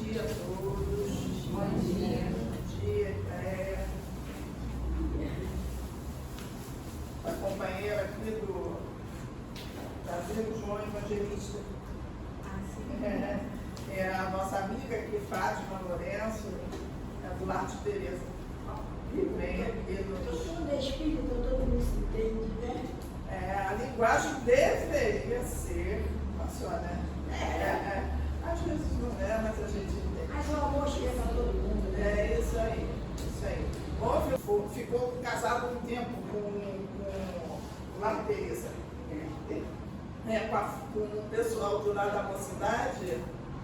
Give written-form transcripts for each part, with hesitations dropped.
dia a todos. Bom dia. Bom dia, a companheira aqui da Vila João Evangelista. É a nossa amiga aqui, Fátima Lourenço, a Duarte Tereza. Que vem aqui nos... Todo mundo é espírito, todo mundo se entende, né? A linguagem deveria ser nossa, né? Às vezes não é, mas a gente entende. Mas o amor chega para todo mundo, né? É isso aí, isso aí. Houve, ficou casado um tempo com Lá Tereza, com o pessoal do lado da mocidade,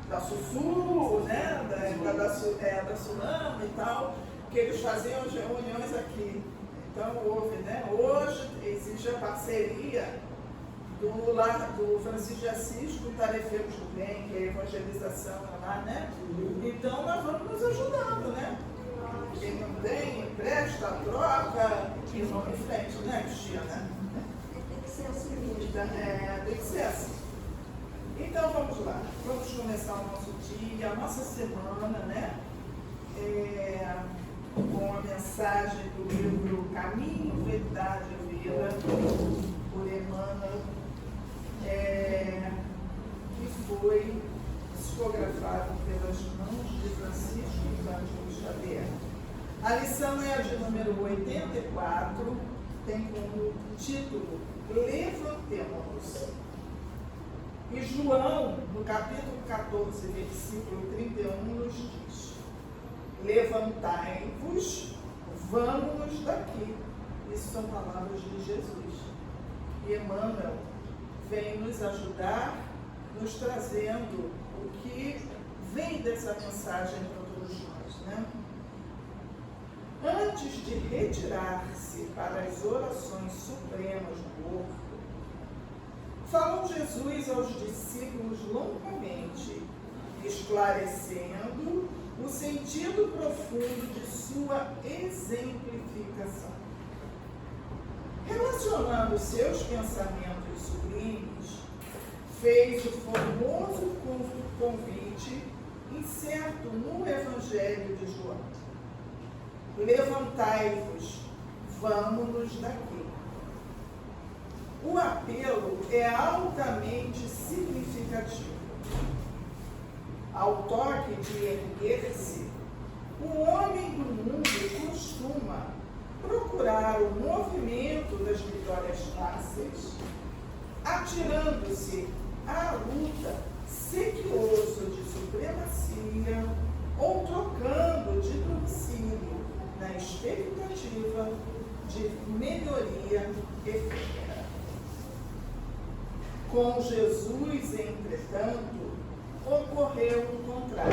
da Sussu, né? Da época da Sulama e tal, que eles faziam reuniões aqui. Então houve, né? Hoje existe a parceria do Francisco de Assis com o Tarefeiros do Bem, que é a evangelização lá, né? Então nós vamos nos ajudando, né? Quem não tem, empresta, troca e vamos em frente, né, Cristina? Tem que ser assim mesmo. Tem que ser assim. Então vamos lá, vamos começar o nosso dia, a nossa semana, né? Com a mensagem do livro Caminho, Verdade e Vida, por Emmanuel, que foi psicografado pelas mãos de Francisco Cândido Xavier. A lição é a de número 84, tem como título Levantemo-nos. E João, no capítulo 14, versículo 31, nos diz: levantai-vos, vamos daqui. Isso são palavras de Jesus. E Emmanuel vem nos ajudar, nos trazendo o que vem dessa mensagem para todos nós, né? Antes de retirar-se para as orações supremas do corpo, falou Jesus aos discípulos longamente, esclarecendo o sentido profundo de sua exemplificação. Relacionando seus pensamentos sublimes, fez o formoso convite incerto no Evangelho de João: levantai-vos, vamos-nos daqui. O apelo é altamente significativo. Ao toque de erguer-se, o homem do mundo costuma procurar o movimento das vitórias fáceis, atirando-se à luta sequioso de supremacia ou trocando de domicílio na expectativa de melhoria efêmera. Com Jesus, entretanto, ocorreu o contrário.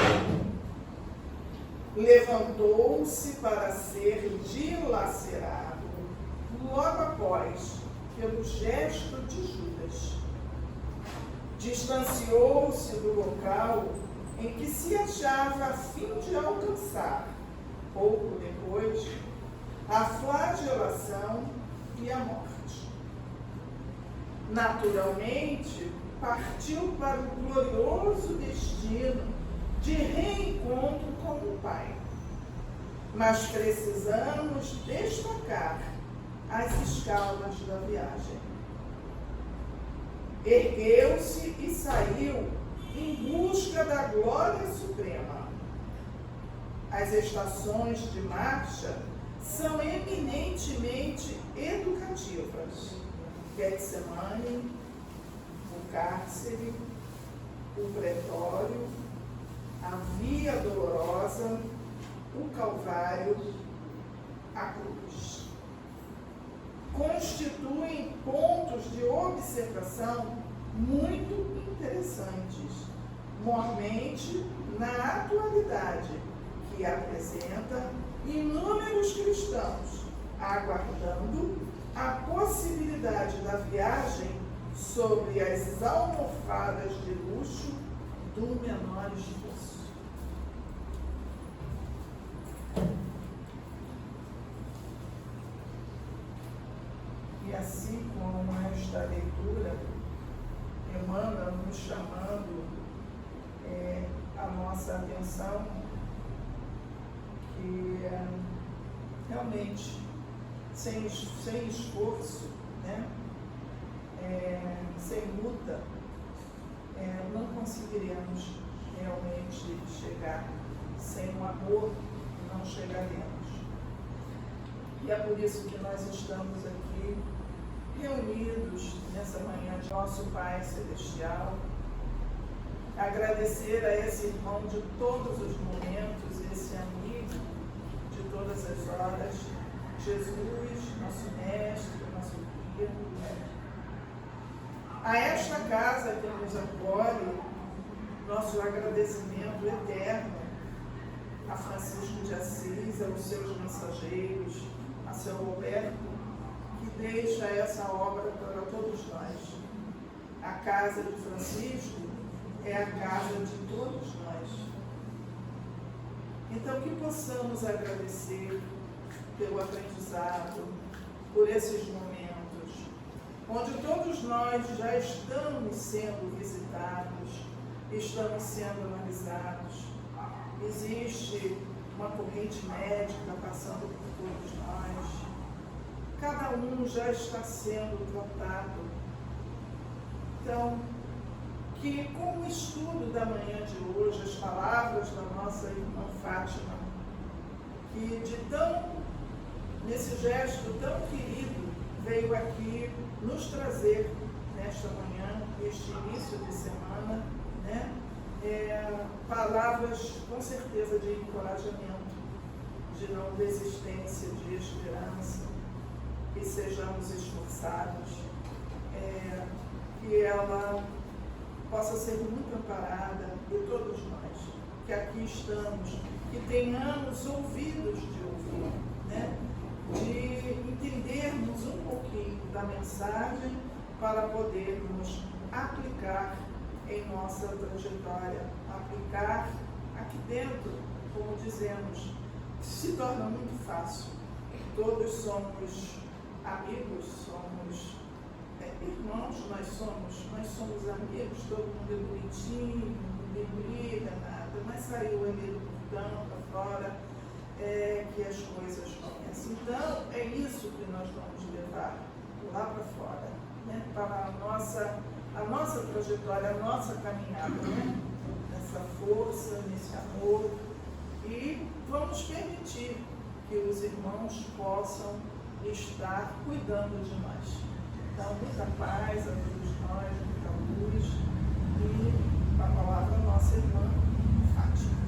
Levantou-se para ser dilacerado logo após pelo gesto de Judas. Distanciou-se do local em que se achava a fim de alcançar, pouco depois, a flagelação e a morte. Naturalmente, partiu para o glorioso destino de reencontro com o Pai. Mas precisamos destacar as escalas da viagem. Ergueu-se e saiu em busca da glória suprema. As estações de marcha são eminentemente educativas. Getsemane, o cárcere, o pretório, a via dolorosa, o calvário, a cruz. Constituem pontos de observação muito interessantes, mormente na atualidade, que apresenta inúmeros cristãos aguardando a possibilidade da viagem sobre as almofadas de luxo do menor esforço. E assim como esta leitura, Emmanuel nos chamando a nossa nossa atenção que realmente, sem esforço, né? Sem luta, não conseguiremos realmente chegar. Sem o amor, não chegaremos. E é por isso que nós estamos aqui reunidos nessa manhã de nosso Pai Celestial, agradecer a esse irmão de todos os momentos, esse amigo de todas as horas, Jesus, nosso mestre, nosso guia. A esta casa que nos acolhe, nosso agradecimento eterno a Francisco de Assis, aos seus mensageiros, a São Roberto, que deixa essa obra para todos nós. A casa de Francisco é a casa de todos nós. Então, que possamos agradecer pelo aprendizado, por esses momentos, onde todos nós já estamos sendo visitados, estamos sendo analisados. Existe uma corrente médica passando por todos nós. Cada um já está sendo tratado. Então, que com o estudo da manhã de hoje, as palavras da nossa irmã Fátima, que nesse gesto tão querido, veio aqui nos trazer nesta manhã, neste início de semana, né? Palavras com certeza de encorajamento, de não desistência, de esperança, que sejamos esforçados, que ela possa ser muito amparada de todos nós, que aqui estamos, que tenhamos ouvidos de ouvir, né? De entendermos um pouquinho da mensagem para podermos aplicar em nossa trajetória, aplicar aqui dentro, como dizemos, se torna muito fácil. Todos somos amigos, somos irmãos, nós somos amigos, todo mundo é bonitinho, ninguém briga, nada, mas saiu ali do portão para fora, que as coisas começam. Então, é isso que nós vamos levar lá para fora, né? Para a nossa trajetória, a nossa caminhada, né? Nessa força, nesse amor, e vamos permitir que os irmãos possam estar cuidando de nós. Então, muita paz a todos nós, muita luz, e com a palavra nossa irmã Fátima.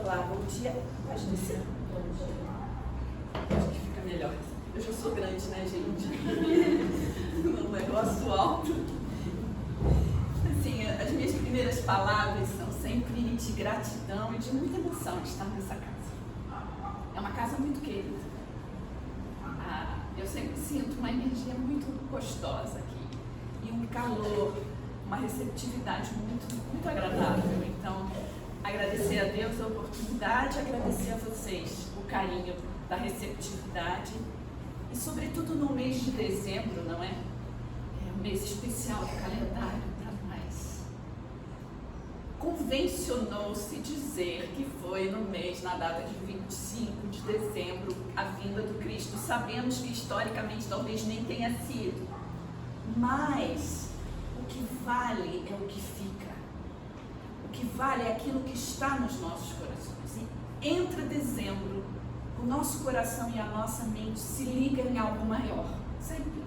Olá, bom dia. Pode descer? Acho que fica melhor. Eu já sou grande, né, gente? Um negócio alto. Assim, as minhas primeiras palavras são sempre de gratidão e de muita emoção de estar nessa casa. É uma casa muito querida. Eu sempre sinto uma energia muito gostosa aqui. E um calor, uma receptividade muito agradável. Então, agradecer a Deus a oportunidade, agradecer a vocês o carinho da receptividade. E sobretudo no mês de dezembro, não é? É um mês especial do calendário para nós. Convencionou-se dizer que foi no mês, na data de 25 de dezembro, a vinda do Cristo. Sabemos que historicamente talvez nem tenha sido. Mas o que vale é o que fica. O que vale é aquilo que está nos nossos corações. E entre dezembro, o nosso coração e a nossa mente se ligam em algo maior. Sempre.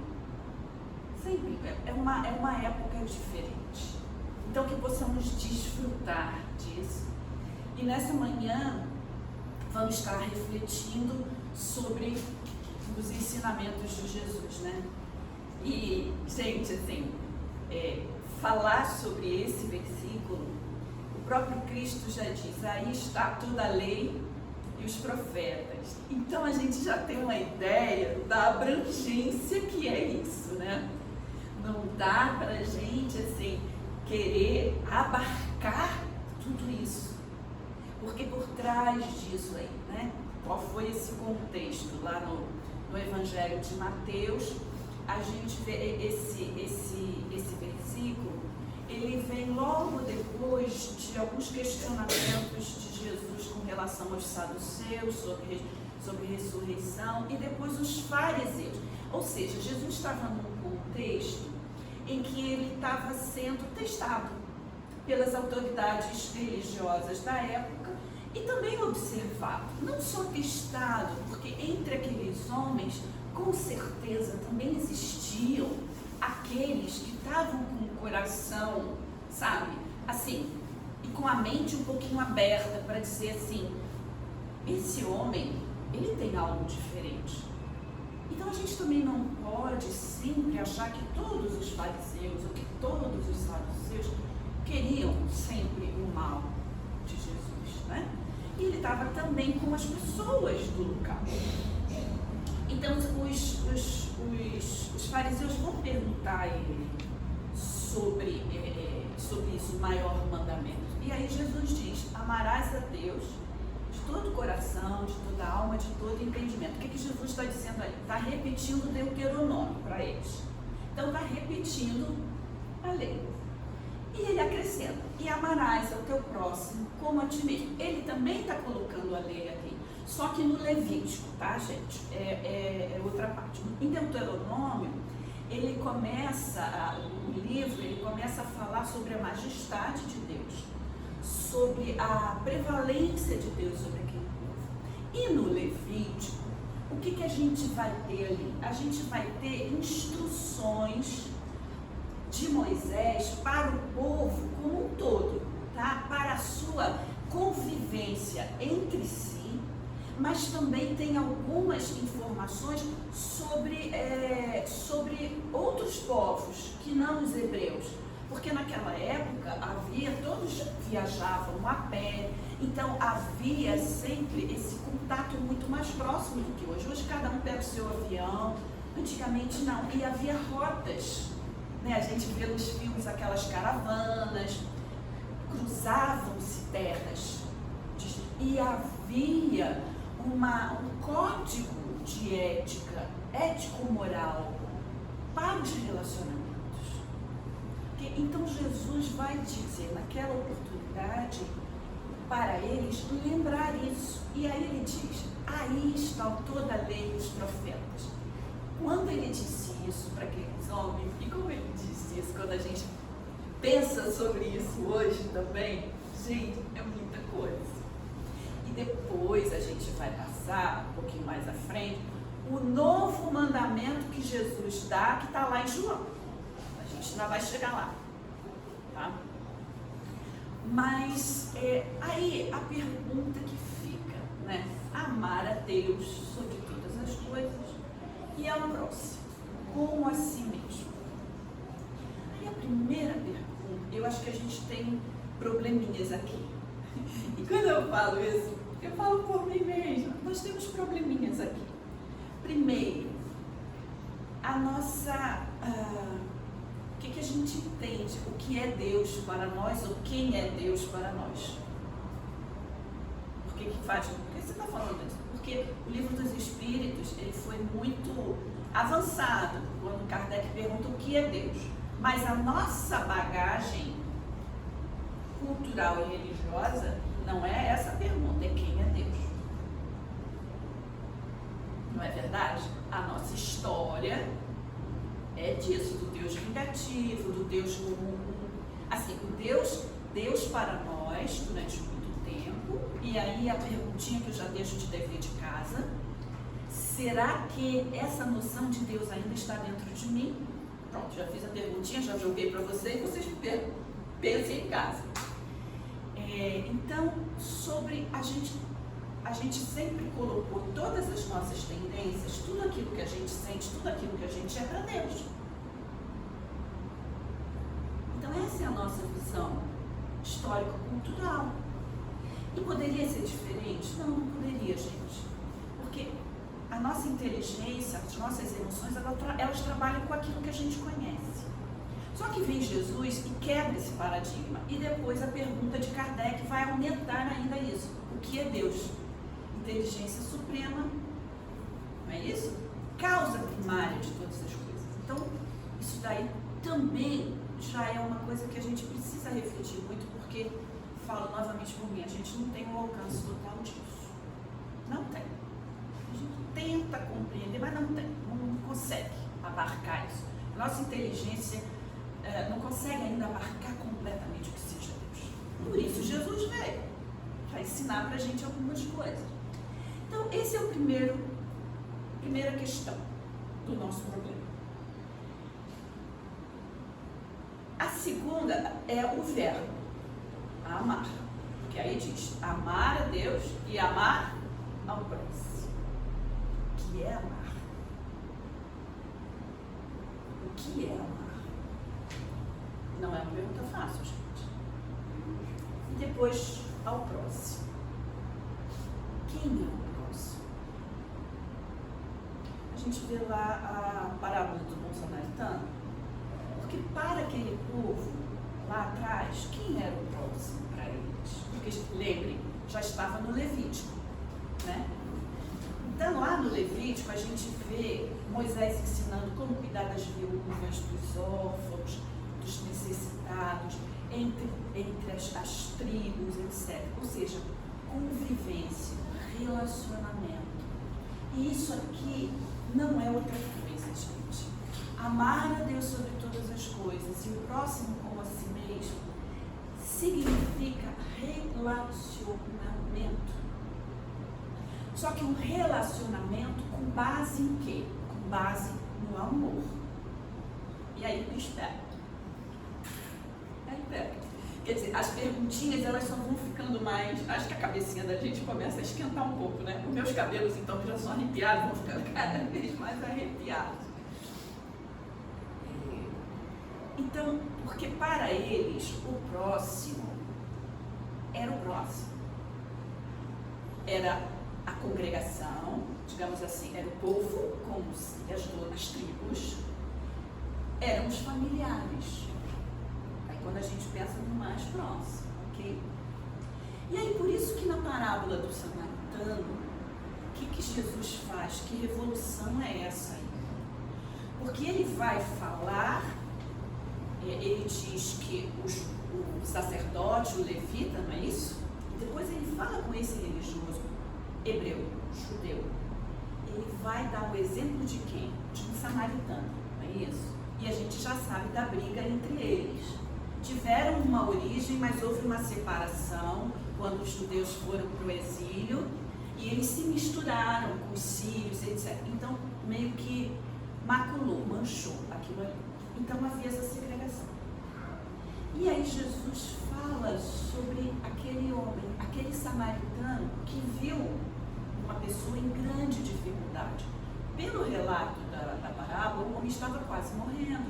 Sempre. É uma época diferente. Então, que possamos desfrutar disso. E nessa manhã, vamos estar refletindo sobre os ensinamentos de Jesus, né? E, gente, assim, falar sobre esse versículo, o próprio Cristo já diz, aí está toda a lei e os profetas. Então a gente já tem uma ideia da abrangência que é isso, né? Não dá para a gente, assim, querer abarcar tudo isso. Porque por trás disso aí, né? Qual foi esse contexto lá no Evangelho de Mateus? a gente vê esse versículo, ele vem logo depois de alguns questionamentos de Jesus com relação aos saduceus, sobre ressurreição, e depois os fariseus. Ou seja, Jesus estava num contexto em que ele estava sendo testado pelas autoridades religiosas da época e também observado. Não só testado, porque entre aqueles homens, com certeza, também existiam aqueles que estavam com o coração, sabe, assim, e com a mente um pouquinho aberta para dizer assim, esse homem, ele tem algo diferente. Então a gente também não pode sempre achar que todos os fariseus ou que todos os saduceus queriam sempre o mal de Jesus, né? E ele estava também com as pessoas do local. Então os fariseus vão perguntar a ele sobre isso, o maior mandamento. E aí Jesus diz, amarás a Deus de todo o coração, de toda a alma, de todo o entendimento. O que Jesus está dizendo aí? Está repetindo o Deuteronômio para eles. Então está repetindo a lei. E ele acrescenta, e amarás ao teu próximo como a ti mesmo. Ele também está colocando a lei aqui, só que no Levítico, tá, gente? É outra parte. Em Deuteronômio, ele começa, o livro, ele começa a falar sobre a majestade de Deus, sobre a prevalência de Deus sobre aquele povo. E no Levítico, o que a gente vai ter ali? A gente vai ter instruções de Moisés para o povo como um todo, tá? Para a sua convivência entre si, mas também tem algumas informações sobre outros povos que não os hebreus, porque naquela época todos viajavam a pé, então havia sempre esse contato muito mais próximo do que hoje. Hoje cada um pega o seu avião, antigamente não, e havia rotas. A gente vê nos filmes aquelas caravanas, cruzavam-se terras e havia um código de ética, ético-moral para os relacionamentos. Então Jesus vai dizer naquela oportunidade para eles lembrar isso. E aí ele diz, aí está toda a lei e os profetas. Quando ele disse isso para aqueles homens, e como ele disse isso quando a gente pensa sobre isso hoje também, gente, é muita coisa. E depois a gente vai passar um pouquinho mais à frente, o novo mandamento que Jesus dá, que está lá em João. A gente ainda vai chegar lá, tá? Mas aí a pergunta que fica, né? Amar a Deus sobre todas as coisas e ao próximo, como a si mesmo. Aí a primeira pergunta, eu acho que a gente tem probleminhas aqui. E quando eu falo isso, eu falo por mim mesma. Nós temos probleminhas aqui. Primeiro, a nossa... o que a gente entende? O que é Deus para nós ou quem é Deus para nós? Por que faz? Por que você está falando disso? Porque o Livro dos Espíritos, ele foi muito avançado quando Kardec pergunta o que é Deus. Mas a nossa bagagem cultural e religiosa não é essa pergunta, é quem é Deus. Não é verdade? A nossa história é disso, do Deus vingativo, do Deus como assim, o Deus para nós durante muito tempo. E aí a perguntinha que eu já deixo de dever de casa: será que essa noção de Deus ainda está dentro de mim? Pronto, já fiz a perguntinha, já joguei para vocês, vocês pensem em casa. Então, sobre a gente sempre colocou todas as nossas tendências, tudo aquilo que a gente sente, tudo aquilo que a gente é para Deus. Então essa é a nossa visão histórico-cultural. E poderia ser diferente? Não, não poderia, gente. Porque a nossa inteligência, as nossas emoções, elas trabalham com aquilo que a gente conhece. Só que vem Jesus e quebra esse paradigma. E depois a pergunta de Kardec vai aumentar ainda isso. O que é Deus? Inteligência suprema, não é isso? Causa primária de todas as coisas. Então, isso daí também já é uma coisa que a gente precisa refletir muito, porque, falo novamente por mim, a gente não tem um alcance total disso. Não tem. A gente tenta compreender, mas não tem, não consegue abarcar isso. A nossa inteligência não consegue ainda abarcar completamente o que seja Deus. Por isso Jesus veio, para ensinar para a gente algumas coisas. Então, esse é o primeira questão do nosso problema. A segunda é o verbo, amar. Porque aí diz, amar a Deus e amar ao próximo. O que é amar? O que é amar? Não é uma pergunta fácil, gente. E depois, ao próximo. Quem é o próximo? A gente vê lá a parábola do bom samaritano, porque para aquele povo lá atrás, quem era o próximo para eles? Porque, lembrem, já estava no Levítico, né? Então, lá no Levítico, a gente vê Moisés ensinando como cuidar das viúvas, dos órfãos, dos necessitados, entre as tribos, etc. Ou seja, convivência, relacionamento. E isso aqui não é outra coisa, gente. Amar a Deus sobre todas as coisas e o próximo como a si mesmo significa relacionamento. Só que um relacionamento com base em quê? Com base no amor. E aí o bicho pega. Aí pega. Quer dizer, as perguntinhas elas só vão ficando mais. Acho que a cabecinha da gente começa a esquentar um pouco, né? Os meus cabelos, então, que já são arrepiados, vão ficando cada vez mais arrepiados. Então, porque para eles o próximo era o próximo. Era a congregação, digamos assim, era o povo, como as tribos, eram os familiares. Aí quando a gente pensa no mais próximo, ok? E aí por isso que na parábola do samaritano, o que Jesus faz? Que revolução é essa aí? Porque ele vai falar, ele diz que o sacerdote, o levita, não é isso? E depois ele fala com esse religioso, hebreu, judeu. Ele vai dar o exemplo de quem? De um samaritano, não é isso? E a gente já sabe da briga entre eles. Tiveram uma origem, mas houve uma separação quando os judeus foram para o exílio e eles se misturaram com os sírios, etc. Então, meio que maculou, manchou aquilo ali. Então, havia essa segregação. E aí Jesus fala sobre aquele homem, aquele samaritano que viu uma pessoa em grande dificuldade. Pelo relato da parábola, o homem estava quase morrendo,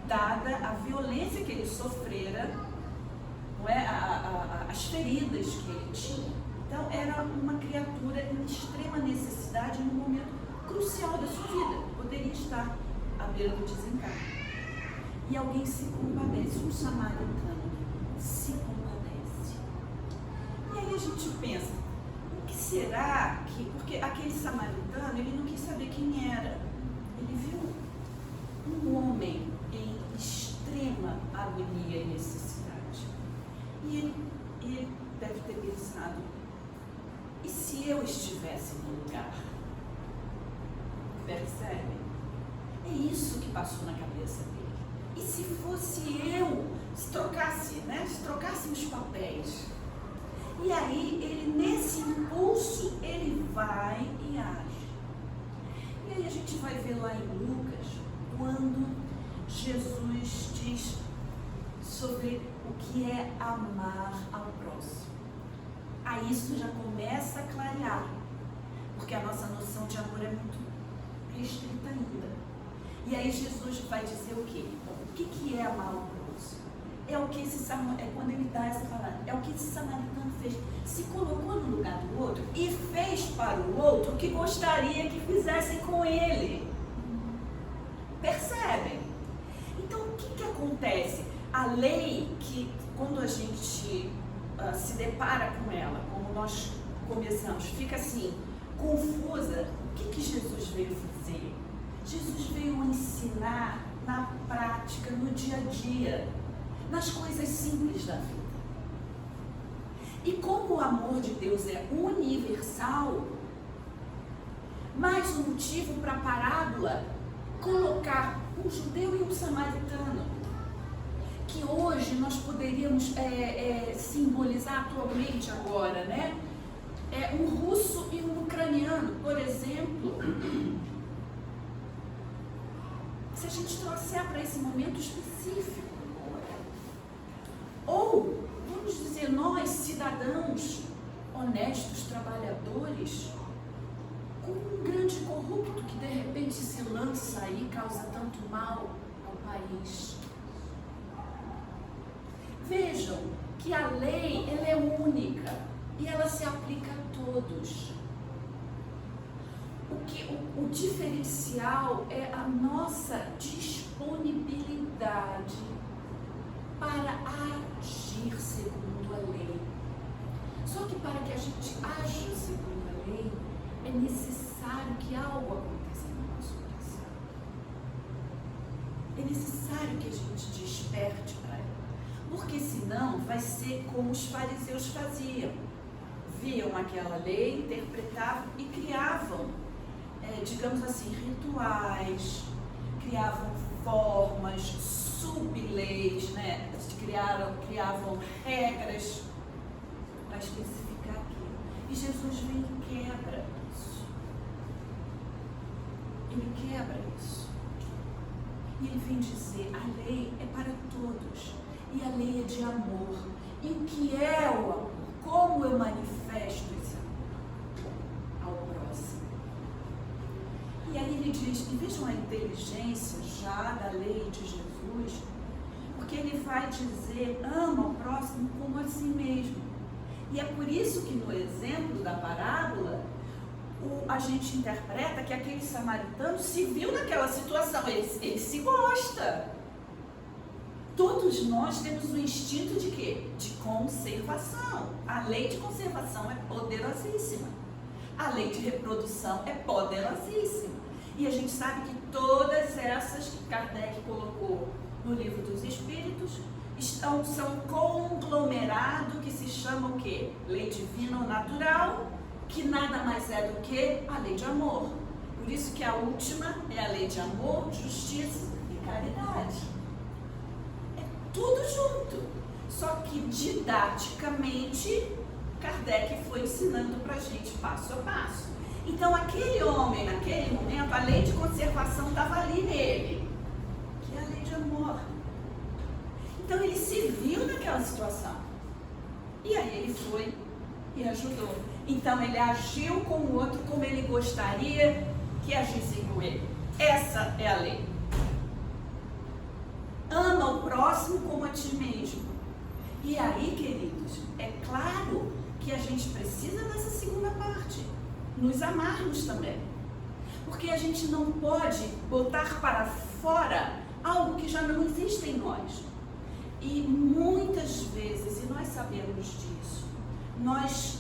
dada a violência que ele sofrera, não é? As feridas que ele tinha. Então, era uma criatura em extrema necessidade num momento crucial da sua vida. Poderia estar à beira do desencarne. E alguém se compadece, um samaritano se compadece. E aí a gente pensa, o que será que... Porque aquele samaritano, ele não quis saber quem era. Ele viu um homem em extrema agonia e necessidade. E ele deve ter pensado, e se eu estivesse no lugar? Percebe? É isso que passou na cabeça dele. E se fosse eu, se trocasse os papéis? E aí, ele nesse impulso, ele vai e age. E aí a gente vai ver lá em Lucas, quando Jesus diz sobre o que é amar ao próximo. Aí isso já começa a clarear, porque a nossa noção de amor é muito restrita ainda. E aí Jesus vai dizer o quê? O que é amar ao próximo? É o que quando ele dá essa palavra, é o que esse samaritano fez. Se colocou no lugar do outro e fez para o outro o que gostaria que fizessem com ele. Percebem? Então o que acontece? A lei que quando a gente se depara com ela, como nós começamos, fica assim, confusa. O que Jesus veio fazer? Jesus veio ensinar na prática, no dia a dia, nas coisas simples da vida. E como o amor de Deus é universal, mais um motivo para a parábola colocar um judeu e um samaritano, que hoje nós poderíamos simbolizar atualmente agora, né? Um russo e um ucraniano, por exemplo. Se a gente trouxer para esse momento específico, ou, vamos dizer, nós, cidadãos honestos, trabalhadores, com um grande corrupto que de repente se lança e causa tanto mal ao país. Vejam que a lei, ela é única e ela se aplica a todos. O diferencial é a nossa disponibilidade para agir segundo a lei. Só que para que a gente aja segundo a lei, é necessário que algo aconteça no nosso coração. É necessário que a gente desperte para ela. Porque senão vai ser como os fariseus faziam. Viam aquela lei, interpretavam e criavam, digamos assim, rituais, criavam formas, sub-leis, né? Criavam regras para especificar aquilo. E Jesus vem e quebra isso. Ele quebra isso. E ele vem dizer, a lei é para todos. E a lei é de amor. E o que é o amor? Como eu manifesto esse amor ao próximo? E aí ele diz, e vejam a inteligência já da lei de Jesus, porque ele vai dizer, ama o próximo como a si mesmo. E é por isso que no exemplo da parábola, a gente interpreta que aquele samaritano se viu naquela situação, ele se gosta. Todos nós temos o instinto de quê? De conservação. A lei de conservação é poderosíssima. A lei de reprodução é poderosíssima. E a gente sabe que todas essas que Kardec colocou no Livro dos Espíritos são um conglomerado que se chama o quê? Lei divina ou natural, que nada mais é do que a lei de amor. Por isso que a última é a lei de amor, justiça e caridade. É tudo junto. Só que didaticamente, Kardec foi ensinando para a gente passo a passo. Então aquele homem, naquele momento, a lei de conservação estava ali nele, que é a lei de amor. Então ele se viu naquela situação. E aí ele foi e ajudou. Então ele agiu com o outro como ele gostaria que agissem com ele. Essa é a lei. Ama o próximo como a ti mesmo. E aí, queridos, é claro que a gente precisa dessa segunda parte. Nos amarmos também. Porque a gente não pode botar para fora algo que já não existe em nós. E muitas vezes, e nós sabemos disso, nós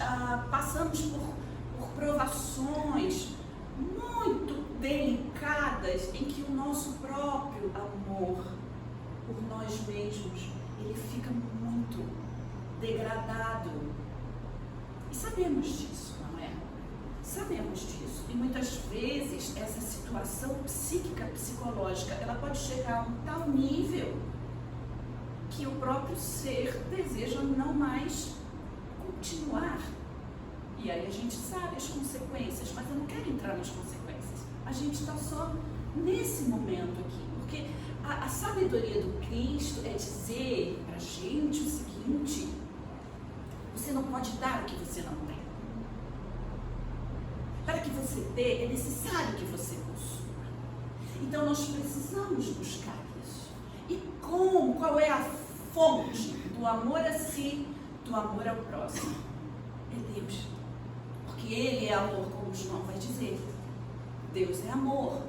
passamos por provações muito delicadas em que o nosso próprio amor por nós mesmos, ele fica muito degradado. E sabemos disso, não é? Sabemos disso. E muitas vezes essa situação psíquica, psicológica, ela pode chegar a um tal nível que o próprio ser deseja não mais continuar. E aí a gente sabe as consequências, mas eu não quero entrar nas consequências. A gente está só nesse momento aqui, porque a sabedoria do Cristo é dizer para a gente o seguinte: você não pode dar o que você não tem. Para que você dê, é necessário que você possua. Então nós precisamos buscar isso. E qual é a fonte do amor a si, do amor ao próximo? É Deus. Porque Ele é amor, como João vai dizer. Deus é amor.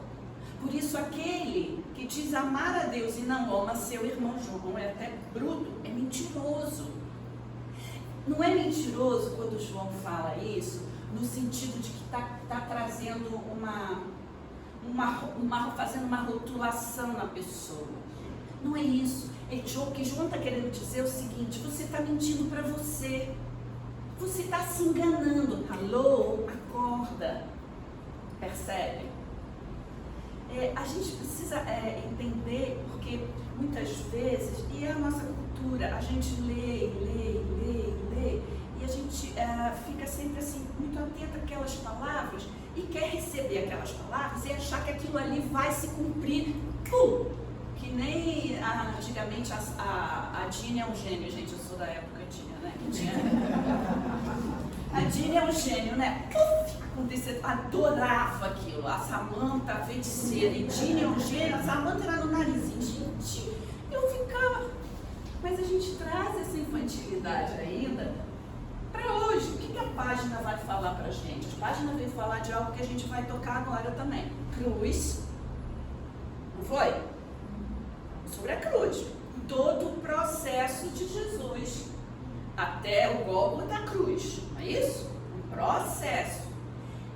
Por isso aquele que diz amar a Deus e não ama seu irmão, João é até bruto, é mentiroso. Não é mentiroso quando João fala isso, no sentido de que está trazendo fazendo uma rotulação na pessoa. Não é isso. O que João está querendo dizer é o seguinte: você está mentindo para você. Você está se enganando. Alô? Acorda. Percebe? A gente precisa entender, porque muitas vezes, e é a nossa cultura, a gente lê, e a gente fica sempre assim, muito atento àquelas palavras, e quer receber aquelas palavras e achar que aquilo ali vai se cumprir. Pum! Que nem antigamente a Dini é um gênio, gente, eu sou da época Dini, né? A Dini é um gênio, né? Acontecia, adorava aquilo. A Samantha, a feiticeira, e Dini é um gênio, a Samantha era no narizinho. Gente, eu ficava. Mas a gente traz essa infantilidade ainda para hoje. O que a página vai falar pra gente? A página veio falar de algo que a gente vai tocar agora também. Cruz. Não foi? Sobre a cruz. Todo o processo de Jesus até o Gólgota da cruz. Não é isso? Um processo.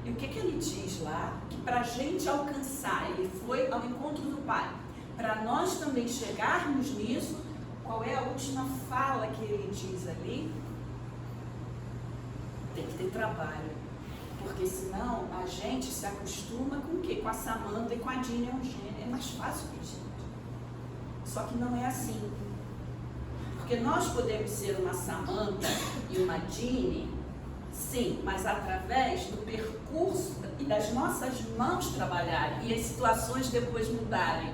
E o que ele diz lá? Que para a gente alcançar, ele foi ao encontro do Pai. Para nós também chegarmos nisso, qual é a última fala que ele diz ali? Tem que ter trabalho. Porque senão a gente se acostuma com o quê? Com a Samantha e com a Dini é um gênio. É mais fácil que a gente. Só que não é assim. Porque nós podemos ser uma Samantha e uma Dini, sim, mas através do percurso e das nossas mãos trabalharem e as situações depois mudarem.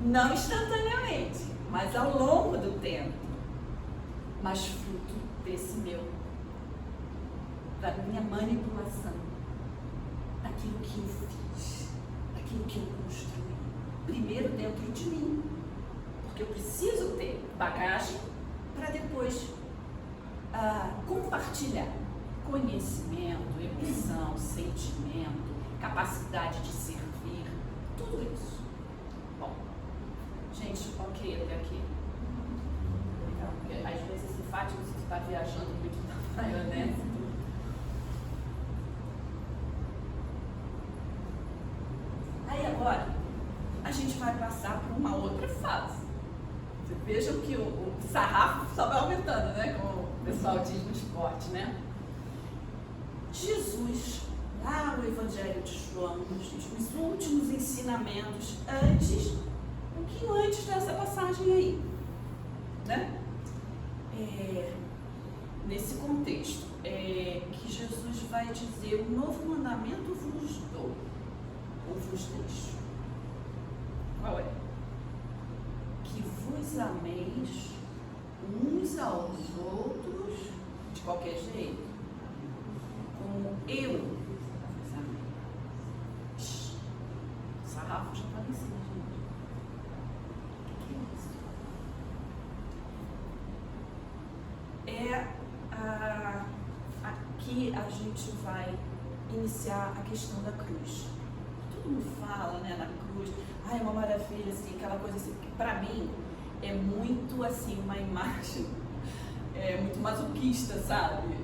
Não instantaneamente, mas ao longo do tempo. Mas fruto desse da minha manipulação, daquilo que eu fiz, daquilo que eu construí. Primeiro dentro de mim. Porque eu preciso ter bagagem para depois compartilhar conhecimento, emoção, sentimento, capacidade de servir, tudo isso. Bom, gente, ok até aqui. Então, porque às vezes esse Fátima, você está viajando muito na maionese. Aí agora, a gente vai passar por uma outra fase. Vejam que o sarrafo só vai aumentando, né? Como o pessoal diz no esporte, né? Jesus, lá no Evangelho de João, nos últimos ensinamentos, um pouquinho antes dessa passagem aí, né? Nesse contexto, que Jesus vai dizer: um novo mandamento vos dou, ou vos deixo. Qual é? Que vos ameis uns aos outros de qualquer jeito, como eu vos amei. O sarrafo já está em cima, gente. O que é isso? Aqui a gente vai iniciar a questão da cruz. Todo mundo fala, né, na cruz. É uma maravilha, assim, aquela coisa assim, que para mim é muito assim, uma imagem muito masoquista, sabe?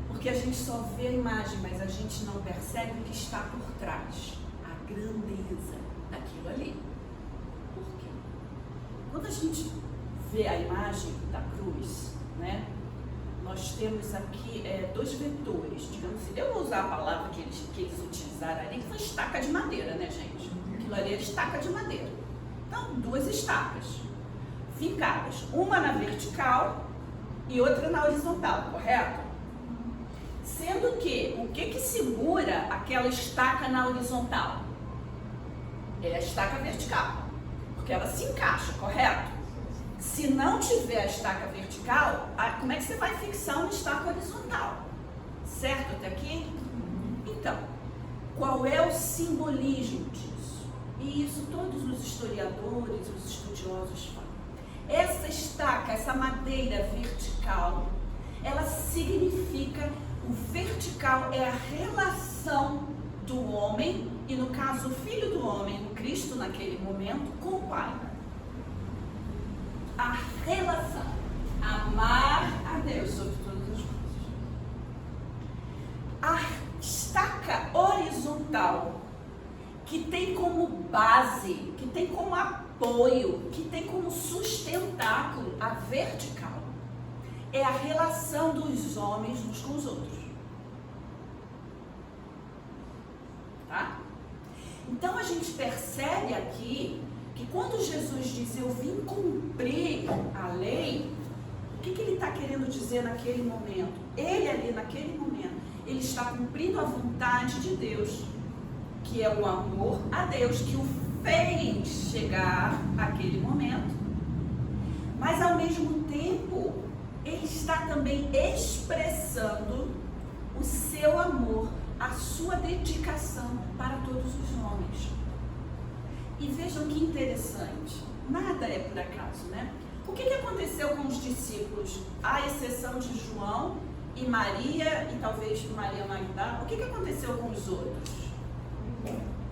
Porque a gente só vê a imagem, mas a gente não percebe o que está por trás, a grandeza daquilo ali. Por quê? Quando a gente vê a imagem da cruz, né, nós temos aqui dois vetores, digamos assim. Eu vou usar a palavra que eles utilizaram ali, que foi estaca de madeira, né, gente? Aquilo ali é estaca de madeira. Então, duas estacas fincadas, uma na vertical e outra na horizontal, correto? Sendo que, o que segura aquela estaca na horizontal? É a estaca vertical, porque ela se encaixa, correto? Se não tiver a estaca vertical, como é que você vai fixar uma estaca horizontal? Certo até aqui? Então, qual é o simbolismo disso? E isso todos os historiadores, os estudiosos falam. Essa estaca, essa madeira vertical, ela significa, o vertical é a relação do homem, e no caso o Filho do Homem, o Cristo naquele momento, com o Pai. A relação, amar a Deus sobre todas as coisas. A estaca horizontal, que tem que tem como apoio, que tem como sustentáculo a vertical, é a relação dos homens uns com os outros. Tá? Então a gente percebe aqui que quando Jesus diz eu vim cumprir a lei, o que ele está querendo dizer naquele momento? Ele ali naquele momento, ele está cumprindo a vontade de Deus, que é o amor a Deus, que o fez chegar àquele momento. Mas ao mesmo tempo, ele está também expressando o seu amor, a sua dedicação para todos os homens. E vejam que interessante, nada é por acaso, né? O que aconteceu com os discípulos, à exceção de João e Maria, e talvez Maria Magdalena? O que aconteceu com os outros?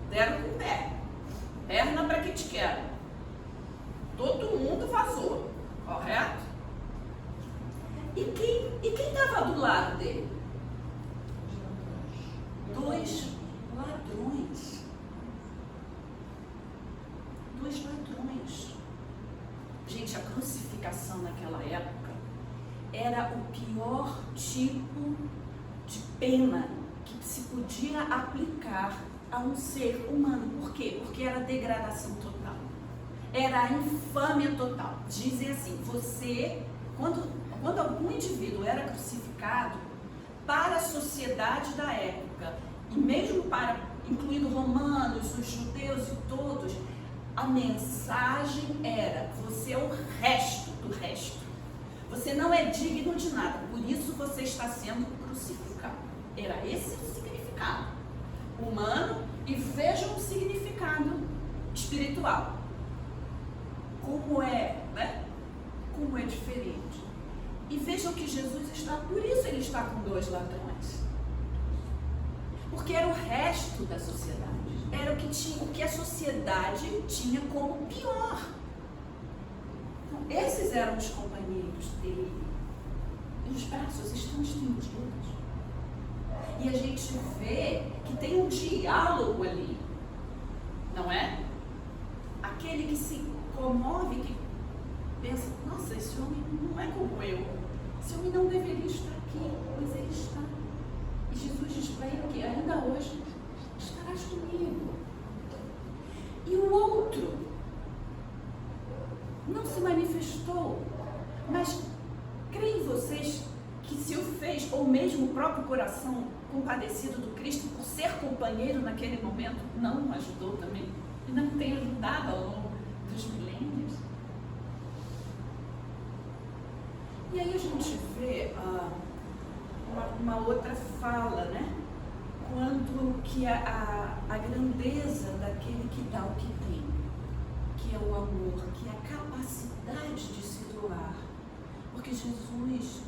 Deram com o pé. Perna para que te quero. Todo mundo vazou, correto? E quem estava do lado dele? Dois ladrões. Gente, a crucificação naquela época era o pior tipo de pena que se podia aplicar a um ser humano. Por quê? Porque era degradação total. Era a infâmia total. Dizem assim, quando algum indivíduo era crucificado, para a sociedade da época, e mesmo incluindo romanos, os judeus e todos, a mensagem era, você é o resto do resto. Você não é digno de nada, por isso você está sendo crucificado. Era esse o significado humano, e vejam o significado espiritual. Como é, né? Como é diferente. E vejam que Jesus está, por isso ele está com dois ladrões. Porque era o resto da sociedade. Era o que a sociedade tinha como pior. Então, esses eram os companheiros dele. E os braços estão estendidos. E a gente vê que tem um diálogo ali. Não é? Aquele que se comove, que pensa, nossa, esse homem não é como eu. Esse homem não deveria estar aqui, mas ele está. E Jesus diz para ele que ainda hoje estarás comigo. E o outro não se manifestou, mas creem vocês que se o fez, ou mesmo o próprio coração compadecido do Cristo por ser companheiro naquele momento, não o ajudou também? E não tem ajudado ao longo dos milênios? E aí a gente vê uma outra fala, né? Quando que a grandeza daquele que dá o que tem, que é o amor, que é a capacidade de se doar. Porque Jesus,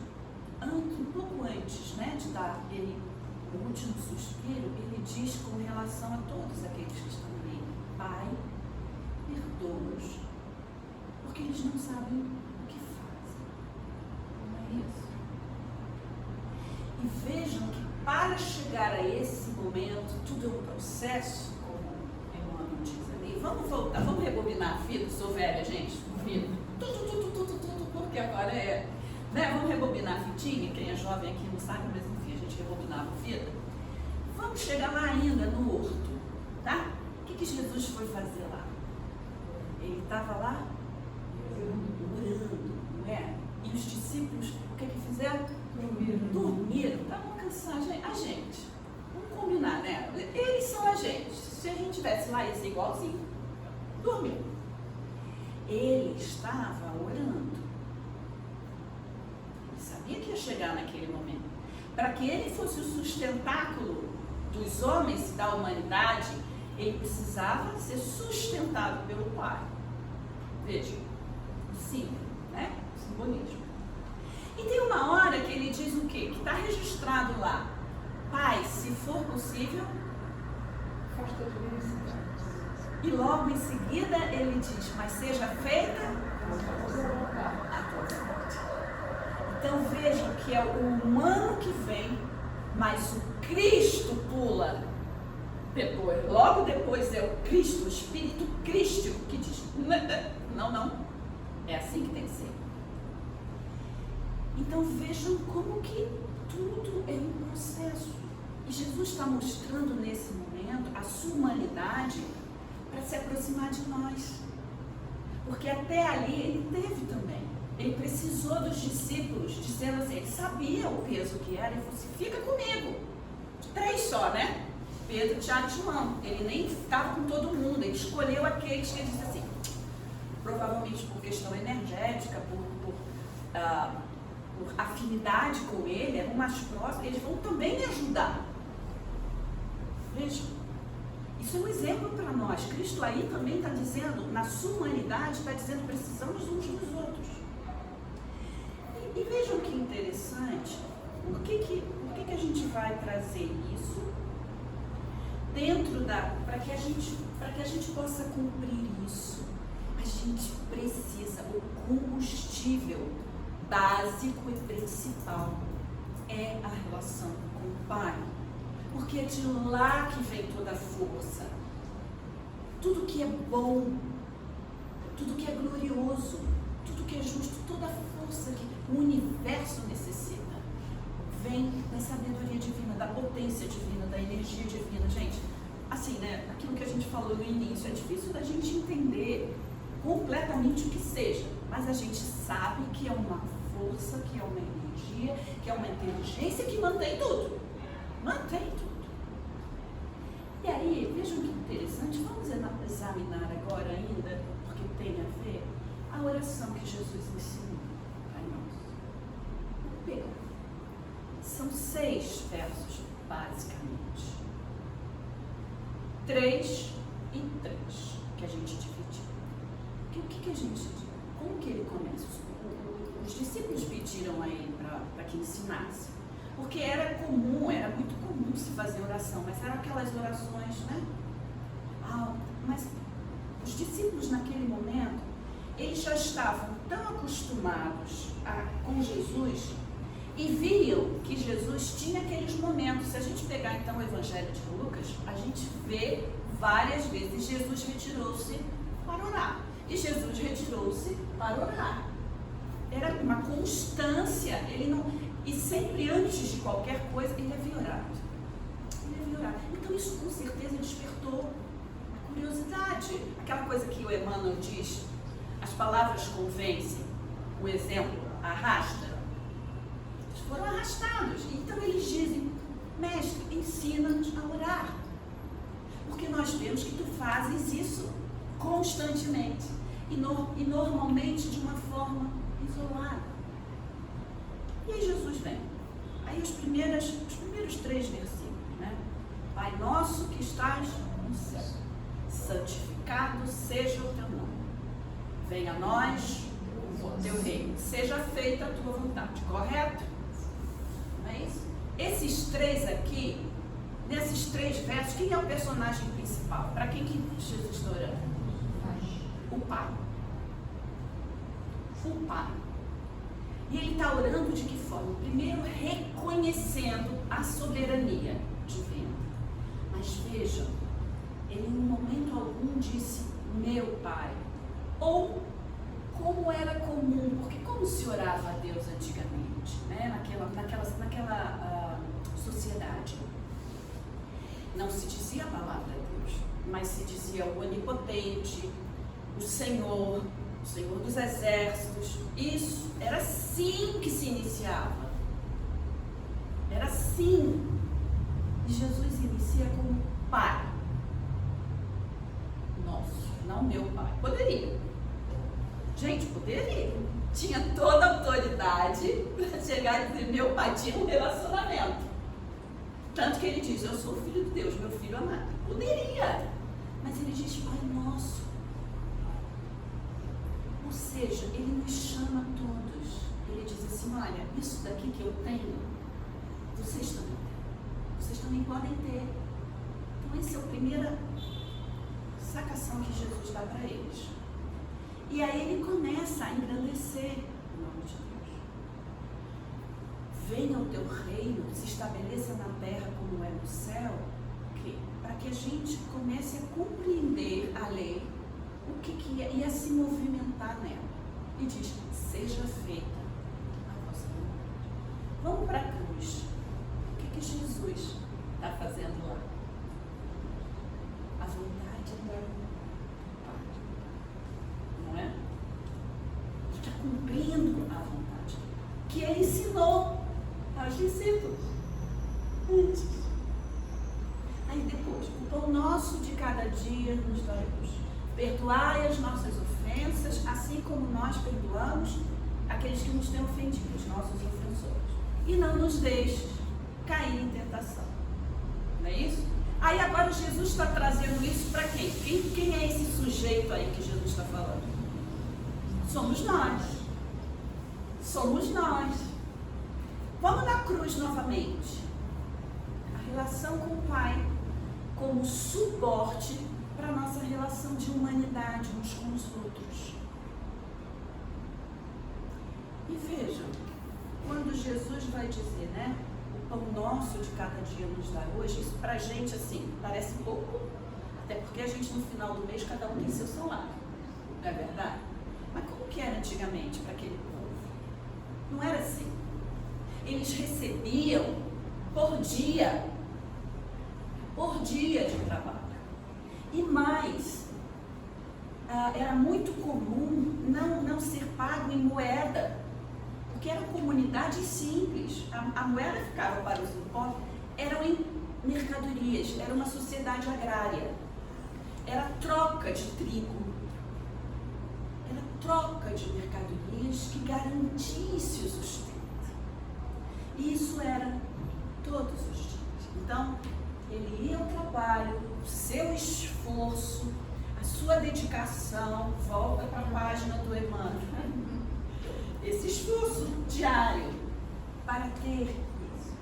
um pouco antes, né, de dar ele o último suspiro, ele diz com relação a todos aqueles que estão ali, Pai, perdoa-os, porque eles não sabem o que fazem. Não é isso? E vejam que para chegar a esse momento, tudo é um processo, como Emmanuel diz ali. Vamos voltar, vamos rebobinar a fita. Sou velha, gente, fita. Tudo, porque agora é... Né? Vamos rebobinar a fitinha, quem é jovem aqui não sabe, mas enfim, a gente rebobinava a fita. Vamos chegar lá ainda no horto, tá? O que Jesus foi fazer lá? Ele estava lá orando, não é? E os discípulos, o que fizeram? Dormiram, estavam cansados. A gente, vamos combinar, né? Eles são a gente. Se a gente estivesse lá, ia ser igualzinho. Dormiu. Ele estava orando. Ele sabia que ia chegar naquele momento. Para que ele fosse o sustentáculo dos homens e da humanidade, ele precisava ser sustentado pelo Pai. Veja, sim, né? Simbolismo. E tem uma hora que ele diz o quê? Que está registrado lá. Pai, se for possível, Afasta de mim. e logo em seguida ele diz, mas seja feita a tua vontade. Então vejam que é o humano que vem, mas o Cristo pula logo depois é o Cristo, o Espírito Crístico, que diz, não, é assim que tem que ser. Então vejam como que tudo é um processo. E Jesus está mostrando nesse momento a sua humanidade para se aproximar de nós. Porque até ali ele teve também. Ele precisou dos discípulos, dizendo assim, ele sabia o peso que era, e falou assim, fica comigo. 3 só, né? Pedro, Tiago e João. Ele nem ficava com todo mundo, ele escolheu aqueles que ele disse assim, provavelmente por questão energética, por afinidade com ele, eram mais próximos, eles vão também me ajudar. Vejam, isso é um exemplo para nós. Cristo aí também está dizendo, na sua humanidade, está dizendo, precisamos uns dos outros. E vejam que interessante, por que a gente vai trazer isso dentro para que a gente possa cumprir isso? A gente precisa, o combustível básico e principal é a relação com o Pai, porque é de lá que vem toda a força, tudo que é bom, tudo que é glorioso, tudo que é justo, toda a força que o universo necessita, vem da sabedoria divina, da potência divina, da energia divina. Gente, assim, né, aquilo que a gente falou no início, é difícil da gente entender completamente o que seja, mas a gente sabe que é uma força, que é uma energia, que é uma inteligência que mantém tudo. Mantém tudo. E aí, vejam que interessante, vamos examinar agora ainda, porque tem a ver, a oração que Jesus ensinou a nós. São 6 versos, basicamente. 3 e 3, que a gente dividiu. O que a gente, como que ele começa? Os discípulos pediram a ele para que ensinasse, porque era muito comum se fazer oração, mas eram aquelas orações, né? Mas os discípulos naquele momento, eles já estavam tão acostumados com Jesus e viam que Jesus tinha aqueles momentos. Se a gente pegar então o Evangelho de Lucas, a gente vê várias vezes Jesus retirou-se para orar. E Jesus retirou-se para orar. Era uma constância, e sempre antes de qualquer coisa, ele havia orado. Então isso com certeza despertou a curiosidade. Aquela coisa que o Emmanuel diz, as palavras convencem, o exemplo arrasta. Eles foram arrastados. Então eles dizem, mestre, ensina-nos a orar. Porque nós vemos que tu fazes isso constantemente. E normalmente de uma forma isolada. E aí Jesus vem. Aí os primeiros 3 versículos, né? Pai nosso que estás no céu, santificado seja o teu nome. Venha a nós o teu reino. Seja feita a tua vontade. Correto? Não é isso? Esses 3 aqui, nesses 3 versos, quem é o personagem principal? Para quem que Jesus está orando? O Pai. O Pai. E ele está orando de que forma? Primeiro, reconhecendo a soberania divina. Mas vejam, ele em momento algum disse, meu Pai. Ou como era comum, porque como se orava a Deus antigamente, né? naquela sociedade. Não se dizia a palavra de Deus, mas se dizia o Onipotente, o Senhor dos exércitos. Isso, era assim que se iniciava. Era assim. E Jesus inicia como Pai nosso, não meu Pai. Poderia. Gente, poderia. Tinha toda a autoridade para chegar e dizer, meu Pai, tinha um relacionamento. Tanto que ele diz, eu sou o Filho de Deus, meu Filho amado. Poderia. Mas ele diz, Pai nosso. Ou seja, ele nos chama a todos. Ele diz assim, olha, isso daqui que eu tenho, vocês também têm. Vocês também podem ter. Então essa é a primeira sacação que Jesus dá para eles. E aí ele começa a engrandecer o nome de Deus. Venha o teu reino, se estabeleça na terra como é no céu. Ok? quê? Para que a gente comece a compreender a lei, o que é, e a se movimentar nela. E diz, seja feita a vossa vontade. Vamos para a cruz. O que Jesus está fazendo lá? A vontade do Pai. Não é? Está cumprindo a vontade que Ele ensinou aos discípulos antes. Aí depois, o pão nosso de cada dia nos dai hoje. Perdoai as nossas ofensas, assim como nós perdoamos aqueles que nos têm ofendido, os nossos ofensores. E não nos deixes cair em tentação. Não é isso? Aí agora Jesus está trazendo isso para quem? Quem é esse sujeito aí que Jesus está falando? Somos nós. Somos nós. Vamos na cruz novamente. A relação com o Pai como suporte para a nossa relação de humanidade uns com os outros. E vejam, quando Jesus vai dizer, né? O pão nosso de cada dia nos dá hoje, isso pra gente assim, parece pouco, até porque a gente no final do mês cada um tem seu salário, não é verdade? Mas como que era antigamente para aquele povo? Não era assim. Eles recebiam por dia de trabalho. E mais, era muito comum não ser pago em moeda, porque era comunidade simples. A moeda ficava para os pobres, eram em mercadorias, era uma sociedade agrária, era troca de trigo, era troca de mercadorias que garantisse o sustento. E isso era todos os dias. Então, ele ia ao trabalho, o seu esforço, a sua dedicação, volta para a página do Emmanuel, esse esforço diário para ter isso.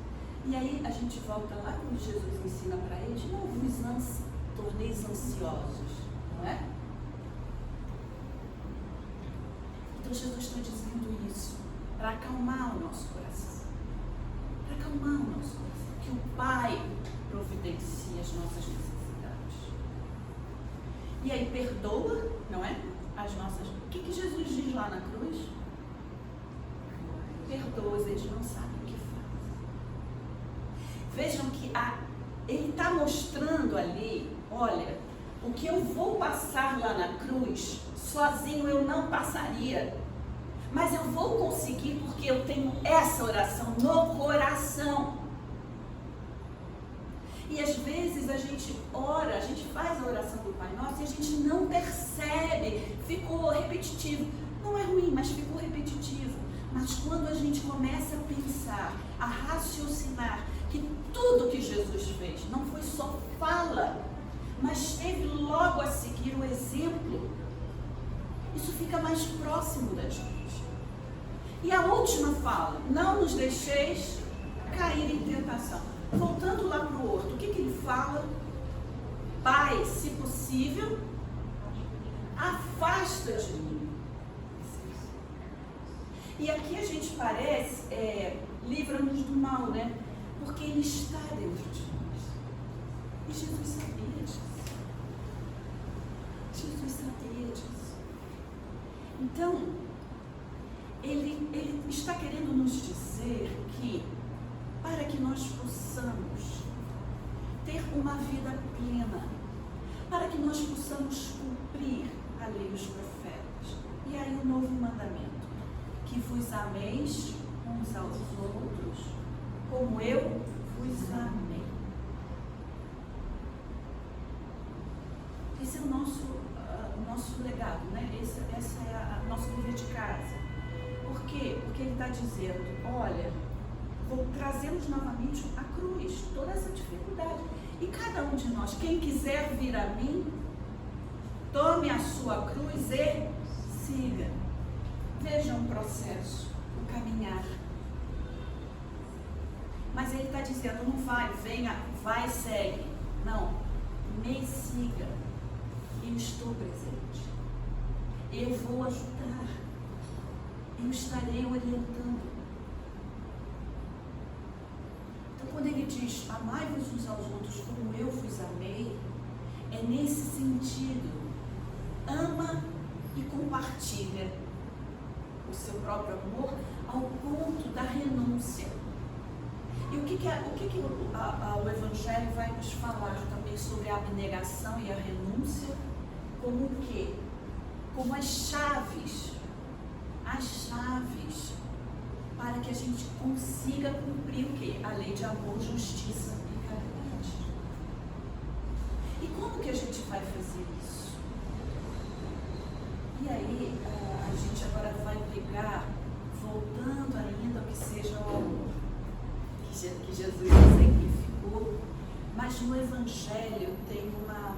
E aí a gente volta lá quando Jesus ensina para eles, não vos torneis ansiosos, não é? Então Jesus está dizendo isso para acalmar o nosso coração. Para acalmar o nosso coração. Que o Pai providencia as nossas necessidades. E aí perdoa, não é? As nossas... O que Jesus diz lá na cruz? Perdoa, eles não sabem o que fazem. Vejam que ele está mostrando ali, olha, o que eu vou passar lá na cruz, sozinho eu não passaria. Mas eu vou conseguir porque eu tenho essa oração no coração. E às vezes a gente ora, a gente faz a oração do Pai Nosso e a gente não percebe, ficou repetitivo. Não é ruim, mas ficou repetitivo. Mas quando a gente começa a pensar, a raciocinar que tudo que Jesus fez não foi só fala, mas teve logo a seguir o exemplo, isso fica mais próximo da gente. E a última fala, não nos deixeis cair em tentação. Voltando lá para o horto, o que ele fala? Pai, se possível, afasta de mim. E aqui a gente parece, livra-nos do mal, né? Porque ele está dentro de nós. E Jesus sabia disso. Jesus sabia disso. Então, ele está querendo nos dizer que, para que nós possamos ter uma vida plena, para que nós possamos cumprir a lei dos profetas. E aí o novo mandamento, que vos ameis uns aos outros, como eu vos amei. Esse é o nosso legado, né? Essa é o nosso dever de casa. Por quê? Porque ele está dizendo, olha, vou trazê-los novamente à cruz, toda essa dificuldade. E cada um de nós, quem quiser vir a mim, tome a sua cruz e siga. Vejam o processo, o caminhar. Mas ele está dizendo, não vai, venha, vai, segue. Não, me siga. Eu estou presente. Eu vou ajudar. Eu estarei orientando. Então, quando ele diz, amai-vos uns aos outros como eu vos amei, é nesse sentido. Ama e compartilha o seu próprio amor ao ponto da renúncia. E o que o Evangelho vai nos falar também sobre a abnegação e a renúncia? Como o quê? Como as chaves para que a gente consiga cumprir o quê? A lei de amor, justiça e caridade. E como que a gente vai fazer isso? E aí, a gente agora vai pegar, voltando ainda ao que seja o amor, que Jesus exemplificou, mas no Evangelho tem uma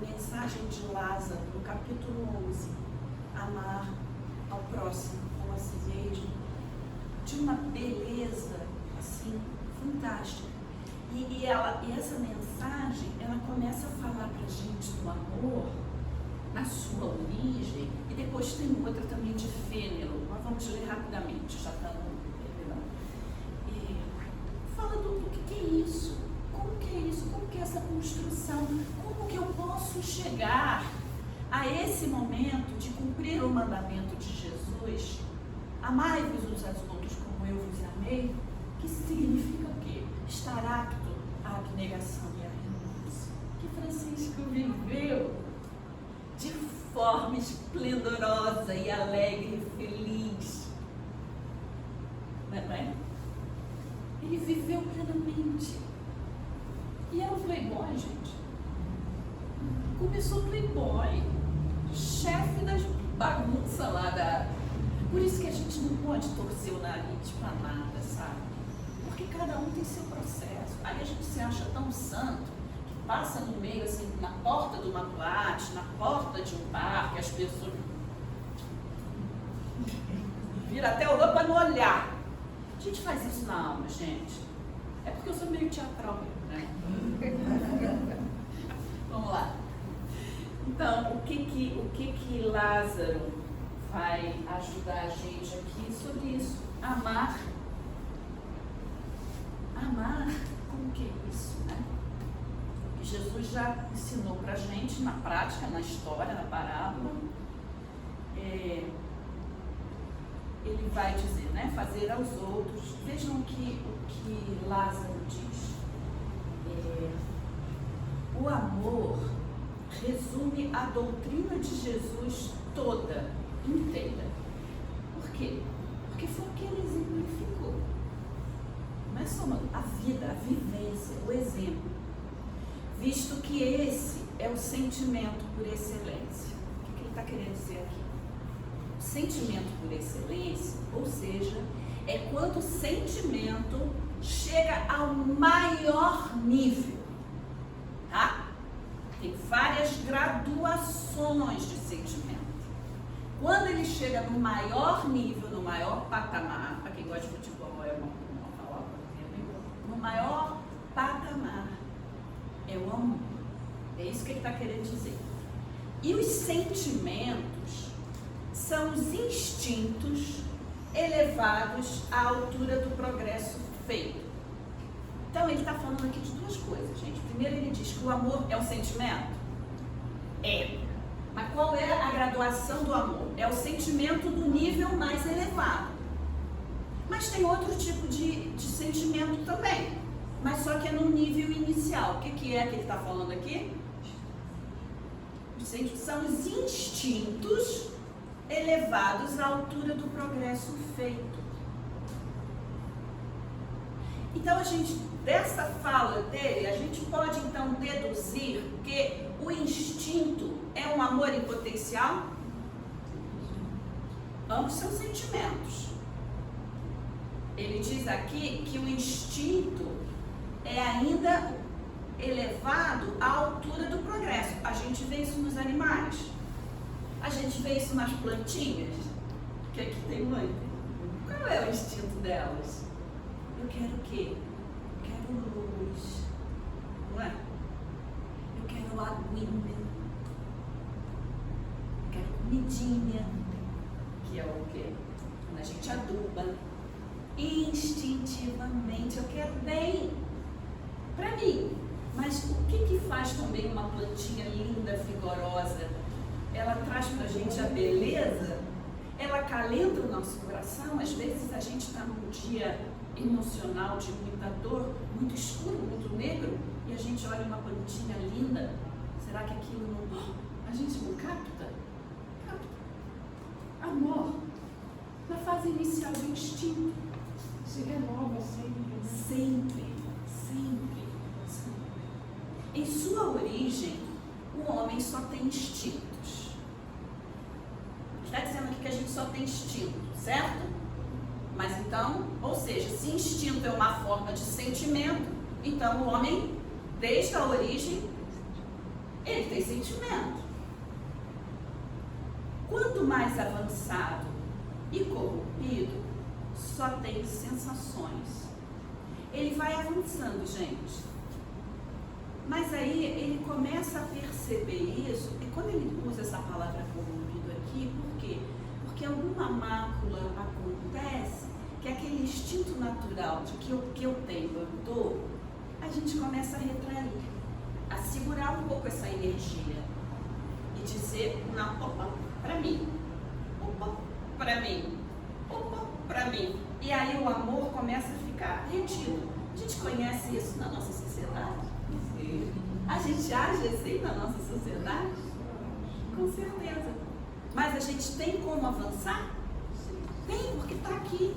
mensagem de Lázaro, no capítulo 11, amar ao próximo como a si mesmo, de uma beleza, assim, fantástica. E essa mensagem, ela começa a falar pra gente do amor, na sua origem, e depois tem outra também de Fênelon. Nós vamos ler rapidamente, já está no fala do que é isso, como que é isso, como que é essa construção, como que eu posso chegar a esse momento de cumprir o mandamento de Jesus, amai-vos uns aos outros como eu vos amei, que significa o quê? Estar apto à abnegação e à renúncia, que Francisco viveu de forma esplendorosa e alegre e feliz. Não é? Ele viveu plenamente. E era um playboy, gente. Começou playboy, chefe das bagunças lá da... Por isso que a gente não pode torcer o nariz pra nada, sabe? Porque cada um tem seu processo. Aí a gente se acha tão santo que passa no meio, assim, na porta de uma boate, na porta de um bar, que as pessoas vira até o roupa no olhar. A gente faz isso na alma, gente. É porque eu sou meio teatral, né? Vamos lá. Então, o que Lázaro vai ajudar a gente aqui sobre isso? Amar. Amar, como que é isso, né? Que Jesus já ensinou pra gente na prática, na história, na parábola. Ele vai dizer, né? Fazer aos outros. Vejam o que Lázaro diz. O amor resume a doutrina de Jesus toda, inteira. Por quê? Porque foi o que ele exemplificou. Não é só a vida, a vivência, o exemplo. Visto que esse é o sentimento por excelência. O que ele está querendo dizer aqui? O sentimento por excelência, ou seja, é quando o sentimento chega ao maior nível, tá? Tem várias graduações de sentimento. Quando ele chega no maior nível, no maior patamar, para quem gosta de futebol é uma palavra, no maior patamar é o amor. É isso que ele está querendo dizer. E os sentimentos são os instintos elevados à altura do progresso feito. Então ele está falando aqui de duas coisas, gente. Primeiro ele diz que o amor é um sentimento? É. Mas qual é a graduação do amor? É o sentimento do nível mais elevado. Mas tem outro tipo de sentimento também. Mas só que é no nível inicial. O que é que ele está falando aqui? São os instintos elevados à altura do progresso feito. Então a gente, dessa fala dele, a gente pode então deduzir que o instinto é um amor em potencial? Ambos são sentimentos. Ele diz aqui que o instinto é ainda elevado à altura do progresso. A gente vê isso nos animais. A gente vê isso nas plantinhas. Que aqui tem mãe. Qual é o instinto delas? Eu quero o quê? Eu quero luz. Não é? Eu quero aguinha. Eu quero comidinha. Que é o quê? Quando a gente aduba. Instintivamente, eu quero bem. para mim. Mas o que faz também uma plantinha linda, vigorosa? Ela traz para a gente a beleza, ela acalenta o nosso coração. Às vezes a gente está num dia emocional de muita dor, muito escuro, muito negro, e a gente olha uma plantinha linda. Será que aquilo não... a gente não capta? Capta. Amor, na fase inicial do instinto. Se renova sempre. Sempre, sempre, sempre. Em sua origem, o homem só tem instintos. Está dizendo aqui que a gente só tem instinto, certo? Mas então, ou seja, se instinto é uma forma de sentimento, então o homem, desde a origem, ele tem sentimento. Quanto mais avançado e corrompido, só tem sensações. Ele vai avançando, gente. Mas aí ele começa a perceber isso, e quando ele usa essa palavra corrompido aqui, por quê? Porque alguma mácula acontece, que aquele instinto natural de que eu tenho, eu dou, a gente começa a retrair, a segurar um pouco essa energia e dizer, não, opa, pra mim, opa, pra mim, opa, pra mim. E aí o amor começa a ficar retido. A gente conhece isso na nossa sociedade? Sim. A gente age assim na nossa sociedade? Com certeza. Mas a gente tem como avançar? Tem, porque está aqui.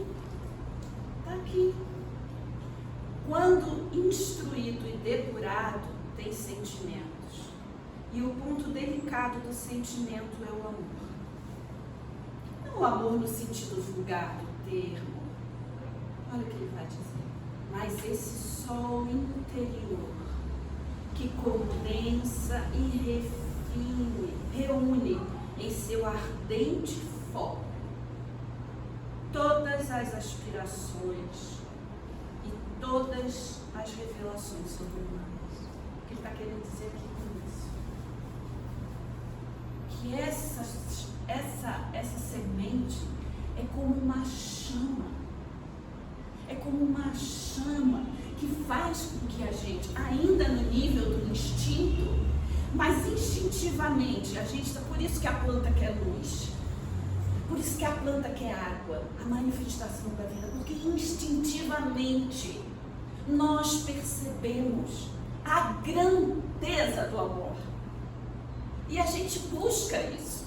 Está aqui. Quando instruído e depurado, tem sentimentos. E o ponto delicado do sentimento é o amor. Não o amor no sentido vulgar do termo. Olha o que ele vai dizer. Mas esse sol interior que condensa e reúne em seu ardente foco todas as aspirações e todas as revelações sobre o humano. O que ele está querendo dizer aqui com isso? Que essa semente é como uma chama. É como uma chama que faz com que a gente, ainda no nível do instinto, mas instintivamente, por isso que a planta quer luz, por isso que a planta quer água, a manifestação da vida, porque instintivamente nós percebemos a grandeza do amor. E a gente busca isso.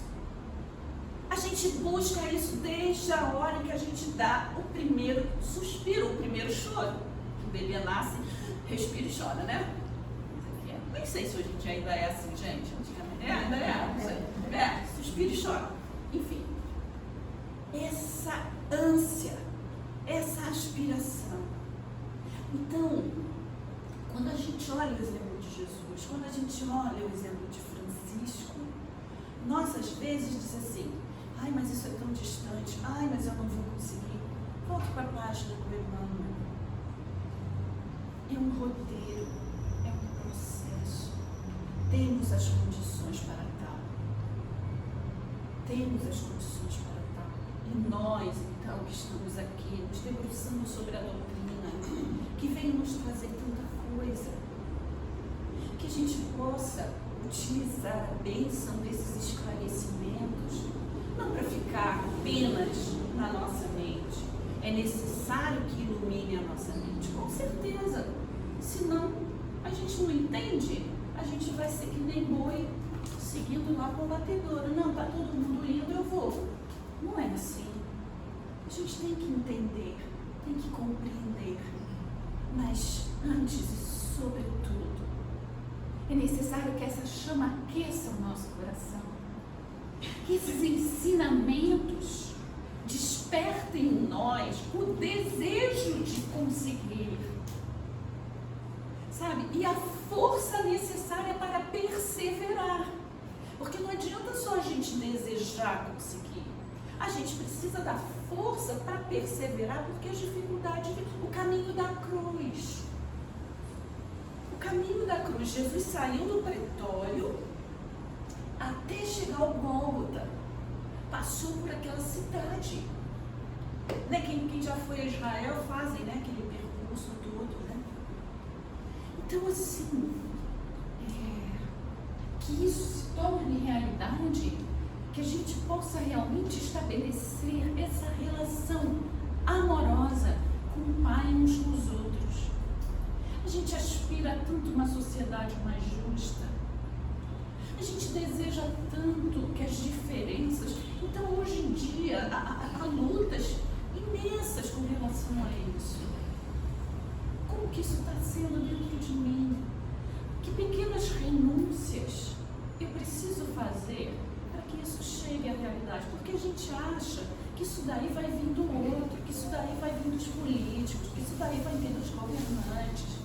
A gente busca isso desde a hora que a gente dá o primeiro suspiro, o primeiro choro. O bebê nasce, respira e chora, né? Nem sei se hoje em dia ainda é assim, gente. Ainda é, não sei. Suspira e chora. Enfim. Essa ânsia, essa aspiração. Então, quando a gente olha o exemplo de Jesus, quando a gente olha o exemplo de Francisco, nós às vezes dizemos assim, ai, mas isso é tão distante, ai, mas eu não vou conseguir. Volta para a página do Emmanuel. É um roteiro, é um processo. Temos as condições para tal. Temos as condições para tal. E nós, então, que estamos aqui, nos debruçando sobre a doutrina, que vem nos trazer tanta coisa, que a gente possa utilizar a bênção desses esclarecimentos, não para ficar apenas na nossa mente. É necessário que ilumine a nossa mente, com certeza. Senão, a gente não entende, a gente vai ser que nem boi, seguindo lá com o batedouro. Não, está todo mundo indo, eu vou. Não é assim. A gente tem que entender, tem que compreender. Mas, antes e sobretudo, é necessário que essa chama aqueça o nosso coração. Que esses ensinamentos despertem em nós o desejo de conseguir. Sabe? E a força necessária para perseverar. Porque não adianta só a gente desejar conseguir. A gente precisa da força para perseverar, porque as dificuldades, o caminho da cruz. O caminho da cruz. Jesus saiu do pretório até chegar ao Gólgota. Passou por aquela cidade. Né? Quem já foi a Israel fazem, né, aquele percurso todo. Né? Então, assim, que isso se torne realidade, que a gente possa realmente estabelecer essa relação amorosa com o Pai uns com os outros. A gente aspira tanto uma sociedade mais justa. A gente deseja tanto que as diferenças... Então, hoje em dia, há lutas imensas com relação a isso. Como que isso está sendo dentro de mim? Que pequenas renúncias eu preciso fazer para que isso chegue à realidade? Porque a gente acha que isso daí vai vir do outro, que isso daí vai vir dos políticos, que isso daí vai vir dos governantes.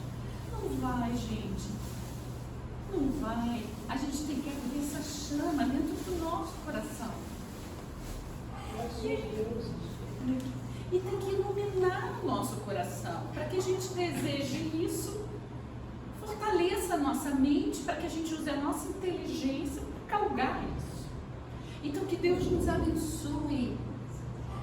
Não vai, gente. Não vai. A gente tem que abrir essa chama dentro do nosso coração. E tem que iluminar o nosso coração, para que a gente deseje isso, fortaleça a nossa mente, para que a gente use a nossa inteligência para galgar isso. Então, que Deus nos abençoe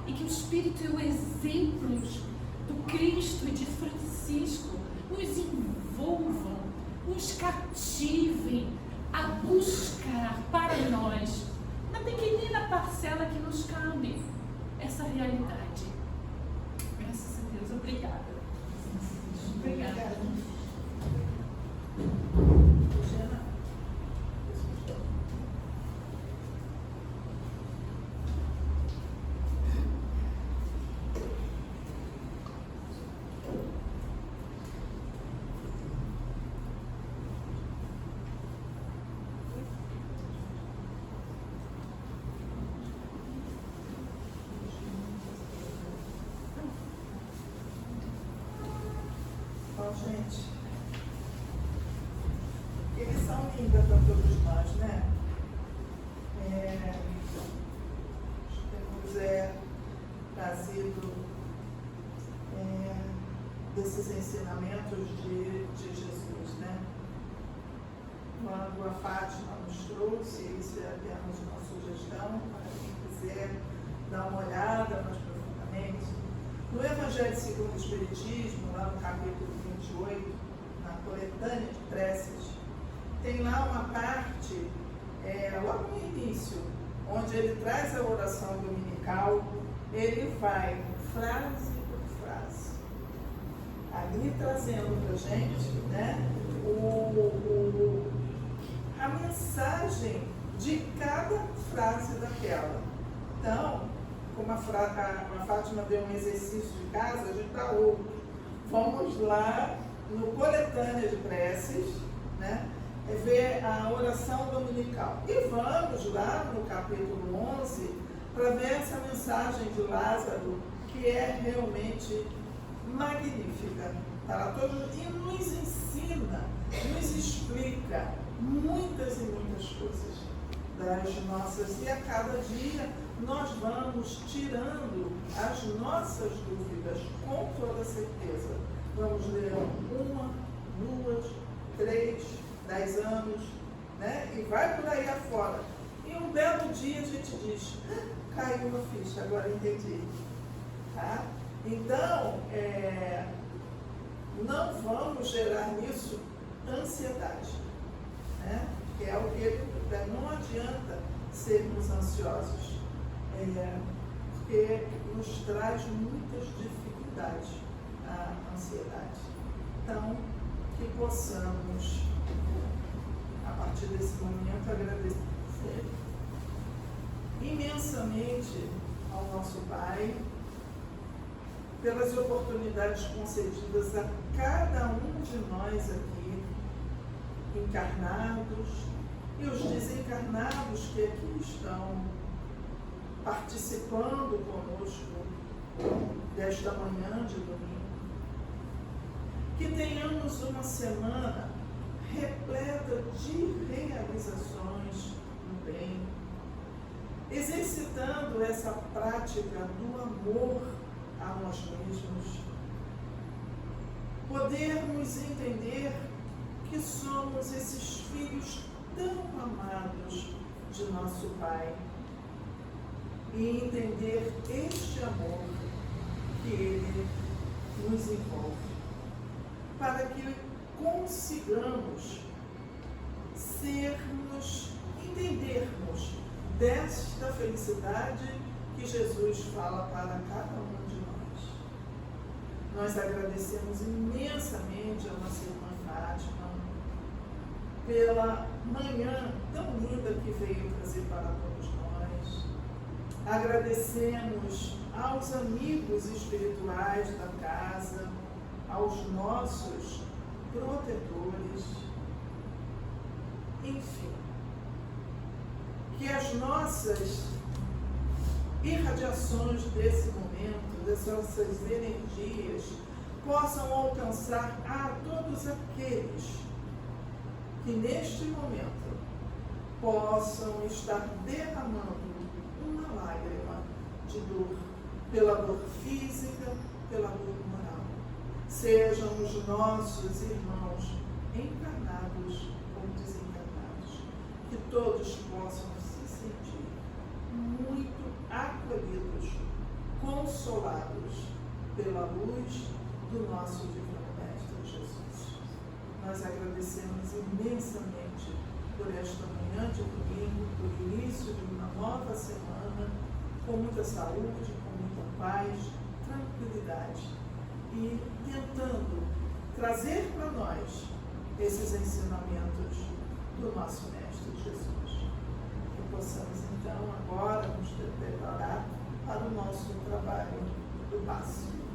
e que o Espírito e os exemplos do Cristo e de Francisco nos envolvam, nos cativem a buscar para nós, na pequenina parcela que nos cabe, essa realidade. Graças a Deus, obrigada. Obrigada. Gente, eles são lindas para todos nós, né? Temos trazido desses ensinamentos de Jesus, né? Quando a Fátima nos trouxe, isso é apenas uma sugestão para quem quiser dar uma olhada mais profundamente. No Evangelho segundo o Espiritismo, lá no capítulo 28, na coletânea de preces, tem lá uma parte, logo no início, onde ele traz a oração dominical, ele vai frase por frase, ali trazendo para a gente, né, a mensagem de cada frase daquela. Então, como a Fátima deu um exercício de casa, a gente dá outro. Vamos lá no coletânea de preces, né, ver a oração dominical. E vamos lá no capítulo 11 para ver essa mensagem de Lázaro, que é realmente magnífica. Tá? E nos ensina, nos explica muitas e muitas coisas das nossas. E a cada dia nós vamos tirando as nossas dúvidas com toda certeza. Vamos ler 1, 2, 3, 10 anos, né? E vai por aí afora. E um belo dia a gente diz, caiu a ficha, agora entendi. Tá? Então, não vamos gerar nisso ansiedade, né? Que é o que não adianta sermos ansiosos. Porque nos traz muitas dificuldades a ansiedade. Então, que possamos, a partir desse momento, agradecer imensamente ao nosso Pai pelas oportunidades concedidas a cada um de nós aqui, encarnados, e os desencarnados que aqui estão participando conosco desta manhã de domingo. Que tenhamos uma semana repleta de realizações no bem, exercitando essa prática do amor a nós mesmos, podermos entender que somos esses filhos tão amados de nosso Pai e entender este amor que Ele nos envolve, para que com consigamos entendermos desta felicidade que Jesus fala para cada um de nós. Nós agradecemos imensamente a nossa irmã Fátima pela manhã tão linda que veio trazer para todos nós. Agradecemos aos amigos espirituais da casa, aos nossos protetores, enfim, que as nossas irradiações desse momento, dessas energias, possam alcançar a todos aqueles que neste momento possam estar derramando uma lágrima de dor, pela dor física, pela dor moral. Sejam os nossos irmãos encarnados ou desencarnados, que todos possam se sentir muito acolhidos, consolados pela luz do nosso Divino Mestre Jesus. Nós agradecemos imensamente por esta manhã de domingo, por início de uma nova semana, com muita saúde, com muita paz, tranquilidade, e tentando trazer para nós esses ensinamentos do nosso Mestre Jesus. Que possamos então agora nos preparar para o nosso trabalho do passo.